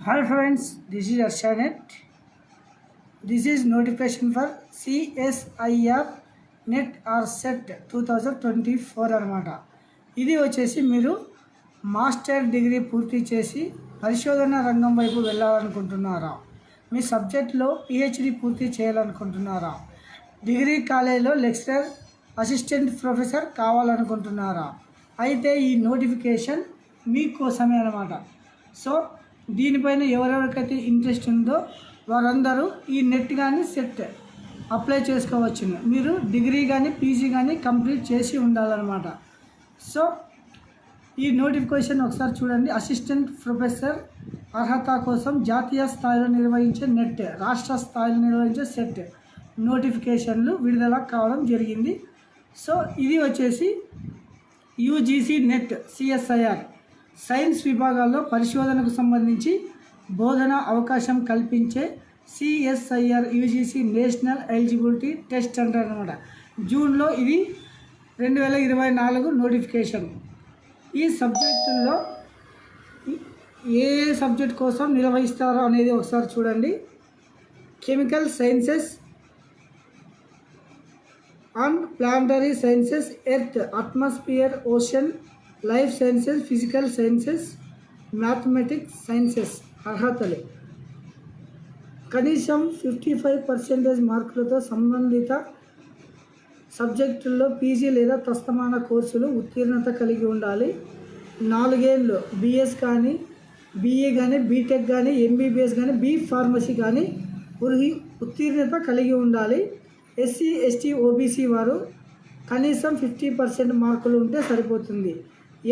Hi friends, this is Arshanet. This is notification for CSIR NET or SET 2024 అనమాట. ఇది వచ్చేసి మీరు master degree పూర్తి చేసి పరిశోధన రంగం వైపు వెళ్ళాలనుకుంటున్నారా, మీ సబ్జెక్ట్లో పిహెచ్డి పూర్తి చేయాలనుకుంటున్నారా, డిగ్రీ కాలేజీలో లెక్చరర్ అసిస్టెంట్ ప్రొఫెసర్ కావాలనుకుంటున్నారా, అయితే ఈ నోటిఫికేషన్ మీకోసమే అనమాట. సో దీనిపైన ఎవరెవరికైతే ఇంట్రెస్ట్ ఉందో వారందరూ ఈ నెట్ కానీ సెట్ అప్లై చేసుకోవచ్చును. మీరు డిగ్రీ కానీ పీజీ కానీ కంప్లీట్ చేసి ఉండాలన్నమాట. సో ఈ నోటిఫికేషన్ ఒకసారి చూడండి. అసిస్టెంట్ ప్రొఫెసర్ అర్హత కోసం జాతీయ స్థాయిలో నిర్వహించే నెట్, రాష్ట్ర స్థాయిలో నిర్వహించే సెట్ నోటిఫికేషన్లు విడుదల కావడం జరిగింది. సో ఇది వచ్చేసి యూజీసీ నెట్ సిఎస్ఐఆర్ సైన్స్ విభాగాల్లో పరిశోధనకు సంబంధించి బోధన అవకాశం కల్పించే CSIR UGC national eligibility test అంటారు అనమాట. జూన్లో ఇది 2024 నోటిఫికేషన్. ఈ సబ్జెక్టుల్లో ఏ సబ్జెక్ట్ కోసం నిర్వహిస్తారో అనేది ఒకసారి చూడండి. Chemical sciences and planetary sciences, earth, atmosphere, ocean, life sciences, physical sciences, mathematics sciences అర్హతలు కనీసం 55% మార్కులతో సంబంధిత సబ్జెక్టుల్లో పీజీ లేదా తత్సమాన కోర్సులు ఉత్తీర్ణత కలిగి ఉండాలి. 4 ఏళ్ళు బీఎస్ కానీ, బీఏ కానీ, బీటెక్ కానీ, ఎంబీబీఎస్ కానీ, బీ ఫార్మసీ కానీ ఉత్తీర్ణత కలిగి ఉండాలి. ఎస్సీ, ఎస్టీ, ఓబీసీ వారు కనీసం 50% మార్కులు ఉంటే సరిపోతుంది.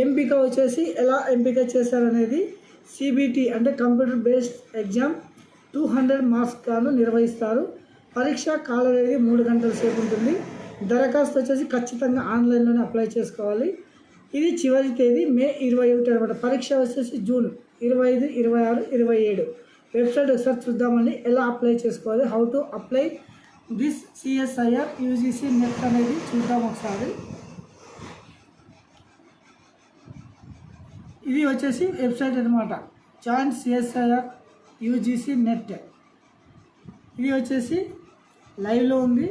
ఎంపిక వచ్చేసి ఎలా ఎంపిక చేశారనేది సిబిటి అంటే కంప్యూటర్ బేస్డ్ ఎగ్జామ్ 200 మార్క్స్ గాను నిర్వహిస్తారు. పరీక్ష కాలం అనేది 3 గంటల సేపు ఉంటుంది. దరఖాస్తు వచ్చేసి ఖచ్చితంగా ఆన్లైన్లోనే అప్లై చేసుకోవాలి. ఇది చివరి తేదీ మే 21 అనమాట. పరీక్ష వచ్చేసి జూన్ 25, 26, 27. వెబ్సైట్ ఒకసారి చూద్దామని ఎలా అప్లై చేసుకోవాలి, how to apply this CSIR UGC net అనేది చూద్దాం ఒకసారి. ఇది వచ్చేసి వెబ్సైట్ అనమాట, జాయింట్ సిఎస్ఐఆర్ యూజీసీ నెట్. ఇది వచ్చేసి లైవ్లో ఉంది.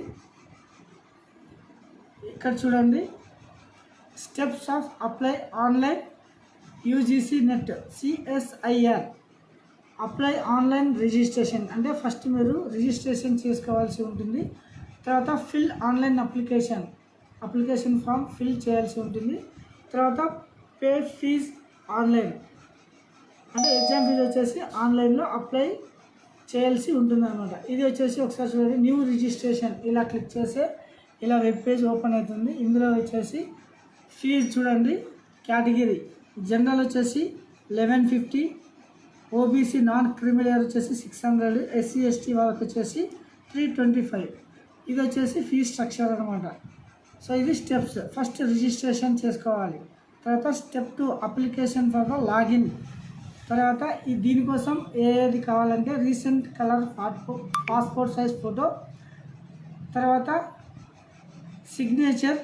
ఇక్కడ చూడండి, steps of apply online UGC NET CSIR apply online registration. అంటే ఫస్ట్ మీరు రిజిస్ట్రేషన్ చేసుకోవాల్సి ఉంటుంది. తర్వాత fill online application form fill చేయాల్సి ఉంటుంది. తర్వాత పే ఫీజ్ ఆన్లైన్, అంటే ఎగ్జామ్ ఫీజు వచ్చేసి ఆన్లైన్లో అప్లై చేయాల్సి ఉంటుంది అనమాట. ఇది వచ్చేసి ఒకసారి చూడండి, న్యూ రిజిస్ట్రేషన్ ఇలా క్లిక్ చేస్తే ఇలా వెబ్ పేజ్ ఓపెన్ అవుతుంది. ఇందులో వచ్చేసి ఫీజు చూడండి, కేటగిరీ జనరల్ వచ్చేసి 1150, ఓబీసీ నాన్ క్రిమినల్ వచ్చేసి 600, ఎస్సీ ఎస్టీ వాళ్ళకి వచ్చేసి 325. ఇది వచ్చేసి ఫీజ్ స్ట్రక్చర్ అనమాట. సో ఇది స్టెప్స్. ఫస్ట్ రిజిస్ట్రేషన్ చేసుకోవాలి. తర్వాత step 2 application for the login. తర్వాత దీనికోసం ఏది కావాలంటే recent colour passport size photo, తర్వాత signature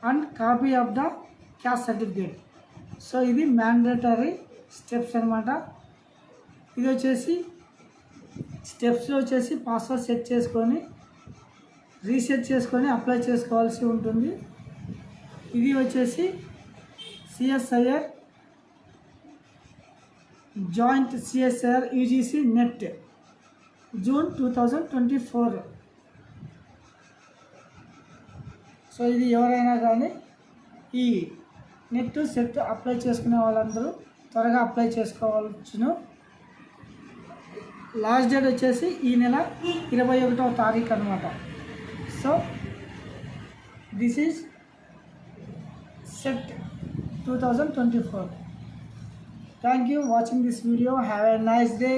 and copy of the caste certificate. So ఇది మ్యాండేటరీ స్టెప్స్ అనమాట. ఇది వచ్చేసి స్టెప్స్లో వచ్చేసి పాస్వర్డ్ సెట్ చేసుకొని రీసెట్ చేసుకొని అప్లై చేసుకోవాల్సి ఉంటుంది. ఇది వచ్చేసి CSIR joint CSIR UGC NET June 2024. So ఇది ఎవరైనా కానీ ఈ నెట్ సెట్ అప్లై చేసుకునే వాళ్ళందరూ త్వరగా అప్లై చేసుకోవాల్సిన లాస్ట్ డేట్ వచ్చేసి ఈ నెల 21వ తారీఖు అనమాట. So this is set 2024. Thank you watching this video. Have a nice day.